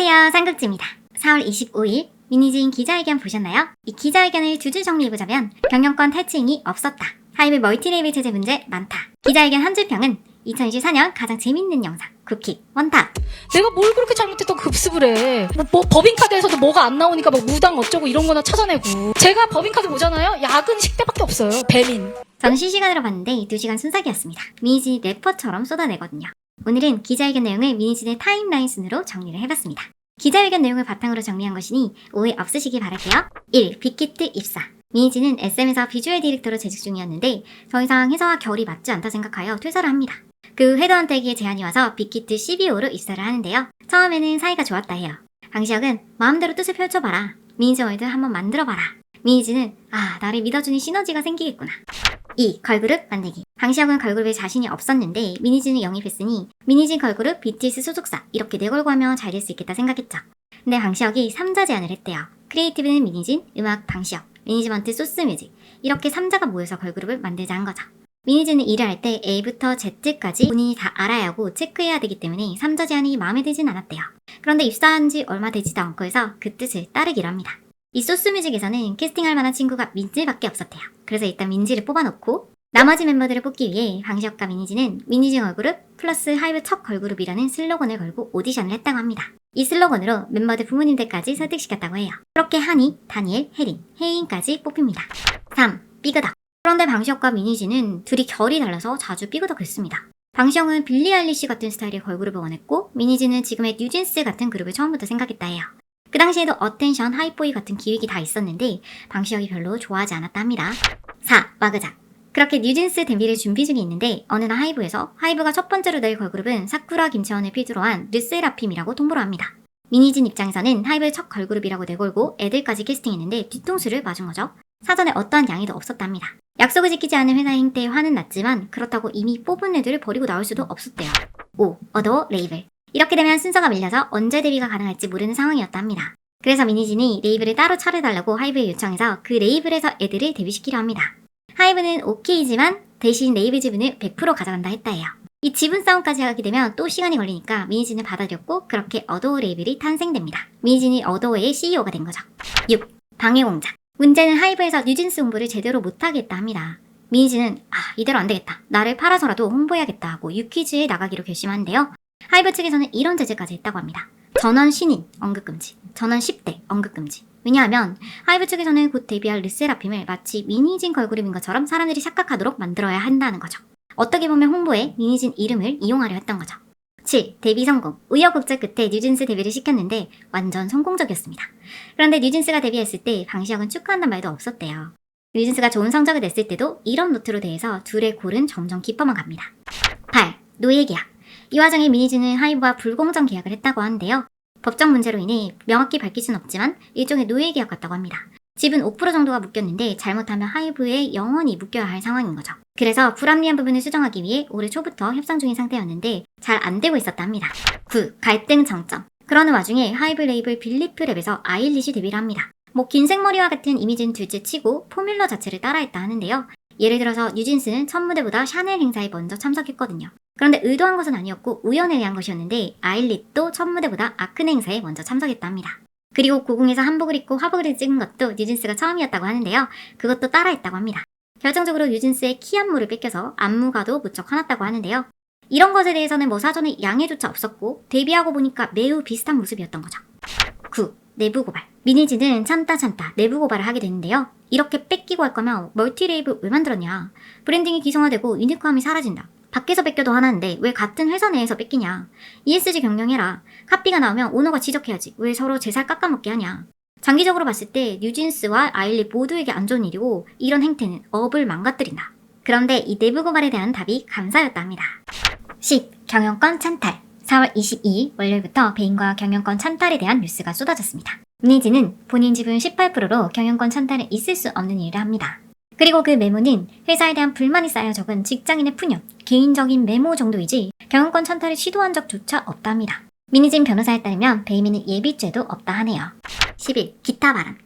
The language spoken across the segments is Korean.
안녕하세요, 쌍극지입니다. 4월 25일 미니진 기자회견 보셨나요? 이 기자회견을 두 줄 정리해보자면 경영권 탈취행위 없었다. 하이브 멀티레이블 체제 문제 많다. 기자회견 한 줄평은 2024년 가장 재밌는 영상 굿킥 원탑. 내가 뭘 그렇게 잘못했다고 급습을 해. 뭐 법인카드에서도 뭐가 안 나오니까 뭐 무당 어쩌고 이런 거나 찾아내고. 제가 법인카드 보잖아요. 야근 식대밖에 없어요. 배민. 저는 실시간으로 봤는데 2시간 순삭이었습니다. 미니진이 래퍼처럼 쏟아내거든요. 오늘은 기자회견 내용을 미니진의 타임라인 순으로 정리를 해봤습니다. 기자회견 내용을 바탕으로 정리한 것이니 오해 없으시길 바랄게요. 1. 빅히트 입사. 미니진은 SM에서 비주얼 디렉터로 재직 중이었는데 더 이상 회사와 결이 맞지 않다 생각하여 퇴사를 합니다. 그 헤드헌터에게 제안이 와서 빅히트 CBO로 입사를 하는데요. 처음에는 사이가 좋았다 해요. 방시혁은 마음대로 뜻을 펼쳐봐라. 미니진 월드 한번 만들어봐라. 미니진은 나를 믿어주는 시너지가 생기겠구나. 2. 걸그룹 만들기. 방시혁은 걸그룹에 자신이 없었는데 미니진을 영입했으니 미니진 걸그룹 BTS 소속사 이렇게 내걸고 하면 잘 될 수 있겠다 생각했죠. 근데 방시혁이 3자 제안을 했대요. 크리에이티브는 미니진, 음악 방시혁, 매니지먼트 소스뮤직 이렇게 3자가 모여서 걸그룹을 만들자 한 거죠. 미니진은 일을 할 때 A부터 Z까지 본인이 다 알아야 하고 체크해야 되기 때문에 3자 제안이 마음에 들진 않았대요. 그런데 입사한 지 얼마 되지도 않고 해서 그 뜻을 따르기로 합니다. 이 소스뮤직에서는 캐스팅할 만한 친구가 민지밖에 없었대요. 그래서 일단 민지를 뽑아놓고 나머지 멤버들을 뽑기 위해 방시혁과 미니진은 미니진 걸그룹 플러스 하이브 첫 걸그룹이라는 슬로건을 걸고 오디션을 했다고 합니다. 이 슬로건으로 멤버들 부모님들까지 설득시켰다고 해요. 그렇게 하니, 다니엘, 혜린, 혜인까지 뽑힙니다. 3. 삐그덕. 그런데 방시혁과 미니진은 둘이 결이 달라서 자주 삐그덕했습니다. 방시혁은 빌리 아일리시 같은 스타일의 걸그룹을 원했고 미니진은 지금의 뉴진스 같은 그룹을 처음부터 생각했다 해요. 그 당시에도 어텐션, 하이보이 같은 기획이 다 있었는데 방시혁이 별로 좋아하지 않았다 합니다. 4. 와그작. 그렇게 뉴진스 데뷔를 준비 중에 있는데 어느 날 하이브에서 하이브가 첫 번째로 낼 걸그룹은 사쿠라 김채원을 필두로 한 르세라핌이라고 통보를 합니다. 미니진 입장에서는 하이브의 첫 걸그룹이라고 내걸고 애들까지 캐스팅했는데 뒤통수를 맞은 거죠. 사전에 어떠한 양해도 없었답니다. 약속을 지키지 않은 회사의 행태에 화는 났지만 그렇다고 이미 뽑은 애들을 버리고 나올 수도 없었대요. 5. 어도어 레이블. 이렇게 되면 순서가 밀려서 언제 데뷔가 가능할지 모르는 상황이었다 합니다. 그래서 미니진이 레이블을 따로 차려달라고 하이브에 요청해서 그 레이블에서 애들을 데뷔시키려 합니다. 하이브는 오케이지만 대신 레이블 지분을 100% 가져간다 했다 해요. 이 지분 싸움까지 하게 되면 또 시간이 걸리니까 미니진은 받아들였고 그렇게 어도어 레이블이 탄생됩니다. 미니진이 어도어의 CEO가 된 거죠. 6. 방해공작. 문제는 하이브에서 뉴진스 홍보를 제대로 못하게 했다 합니다. 미니진은 이대로 안 되겠다. 나를 팔아서라도 홍보해야겠다 하고 유퀴즈에 나가기로 결심하는데요. 하이브 측에서는 이런 제재까지 했다고 합니다. 전원 신인 언급금지, 전원 10대 언급금지. 왜냐하면 하이브 측에서는 곧 데뷔할 르세라핌을 마치 미니진 걸그룹인 것처럼 사람들이 착각하도록 만들어야 한다는 거죠. 어떻게 보면 홍보에 미니진 이름을 이용하려 했던 거죠. 7. 데뷔 성공. 우여곡절 끝에 뉴진스 데뷔를 시켰는데 완전 성공적이었습니다. 그런데 뉴진스가 데뷔했을 때 방시혁은 축하한다는 말도 없었대요. 뉴진스가 좋은 성적을 냈을 때도 이런 노트로 대해서 둘의 골은 점점 깊어만 갑니다. 8. 노예 계약. 이 와중에 미니진은 하이브와 불공정 계약을 했다고 하는데요. 법적 문제로 인해 명확히 밝힐 수는 없지만 일종의 노예 계약 같다고 합니다. 지분 5% 정도가 묶였는데 잘못하면 하이브에 영원히 묶여야 할 상황인 거죠. 그래서 불합리한 부분을 수정하기 위해 올해 초부터 협상 중인 상태였는데 잘 안 되고 있었다 합니다. 9. 갈등 정점. 그러는 와중에 하이브 레이블 빌리프 랩에서 아일리시 데뷔를 합니다. 긴 생머리와 같은 이미지는 둘째 치고 포뮬러 자체를 따라했다 하는데요. 예를 들어서 뉴진스는 첫 무대보다 샤넬 행사에 먼저 참석했거든요. 그런데 의도한 것은 아니었고 우연에 의한 것이었는데 아일릿도 첫 무대보다 아크네 행사에 먼저 참석했다 합니다. 그리고 고궁에서 한복을 입고 화보를 찍은 것도 뉴진스가 처음이었다고 하는데요. 그것도 따라했다고 합니다. 결정적으로 뉴진스의 키 안무를 뺏겨서 안무가도 무척 화났다고 하는데요. 이런 것에 대해서는 사전에 양해조차 없었고 데뷔하고 보니까 매우 비슷한 모습이었던 거죠. 9. 내부 고발. 미니진은 참다 내부 고발을 하게 되는데요. 이렇게 뺏기고 할 거면 멀티레이블 왜 만들었냐. 브랜딩이 기성화되고 유니크함이 사라진다. 밖에서 뺏겨도 하나인데 왜 같은 회사 내에서 뺏기냐. ESG 경영해라. 카피가 나오면 오너가 지적해야지. 왜 서로 제 살 깎아먹게 하냐. 장기적으로 봤을 때 뉴진스와 아일릿 모두에게 안 좋은 일이고 이런 행태는 업을 망가뜨린다. 그런데 이 내부 고발에 대한 답이 감사였다 합니다. 10. 경영권 찬탈. 4월 22일 월요일부터 베인과 경영권 찬탈에 대한 뉴스가 쏟아졌습니다. 미니진은 본인 지분 18%로 경영권 찬탈은 있을 수 없는 일을 합니다. 그리고 그 메모는 회사에 대한 불만이 쌓여 적은 직장인의 푸념, 개인적인 메모 정도이지 경영권 찬탈을 시도한 적조차 없다 합니다. 미니진 변호사에 따르면 베이미는 예비죄도 없다 하네요. 11. 기타 발언.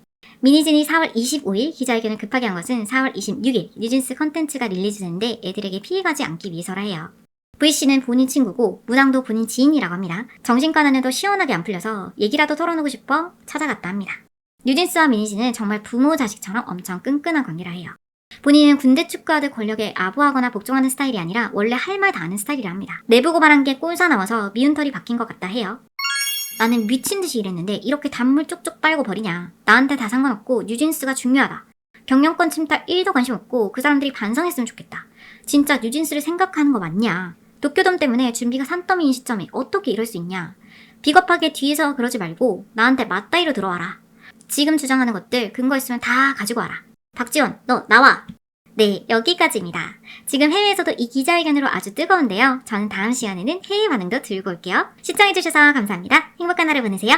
미니진이 4월 25일 기자회견을 급하게 한 것은 4월 26일 뉴진스 컨텐츠가 릴리즈되는데 애들에게 피해가지 않기 위해서라 해요. V씨는 본인 친구고 무당도 본인 지인이라고 합니다. 정신과 다녀도 시원하게 안 풀려서 얘기라도 털어놓고 싶어 찾아갔다 합니다. 뉴진스와 미니지는 정말 부모 자식처럼 엄청 끈끈한 관계라 해요. 본인은 군대 축구하듯 권력에 아부하거나 복종하는 스타일이 아니라 원래 할 말 다 하는 스타일이라 합니다. 내부고 말한 게 꼴사 나와서 미운 털이 박힌 것 같다 해요. 나는 미친 듯이 일했는데 이렇게 단물 쪽쪽 빨고 버리냐. 나한테 다 상관없고 뉴진스가 중요하다. 경영권 침탈 1도 관심 없고 그 사람들이 반성했으면 좋겠다. 진짜 뉴진스를 생각하는 거 맞냐. 도쿄돔 때문에 준비가 산더미인 시점에 어떻게 이럴 수 있냐. 비겁하게 뒤에서 그러지 말고 나한테 맞다이로 들어와라. 지금 주장하는 것들 근거 있으면 다 가지고 와라. 박지원, 너 나와! 네, 여기까지입니다. 지금 해외에서도 이 기자회견으로 아주 뜨거운데요. 저는 다음 시간에는 해외 반응도 들고 올게요. 시청해주셔서 감사합니다. 행복한 하루 보내세요.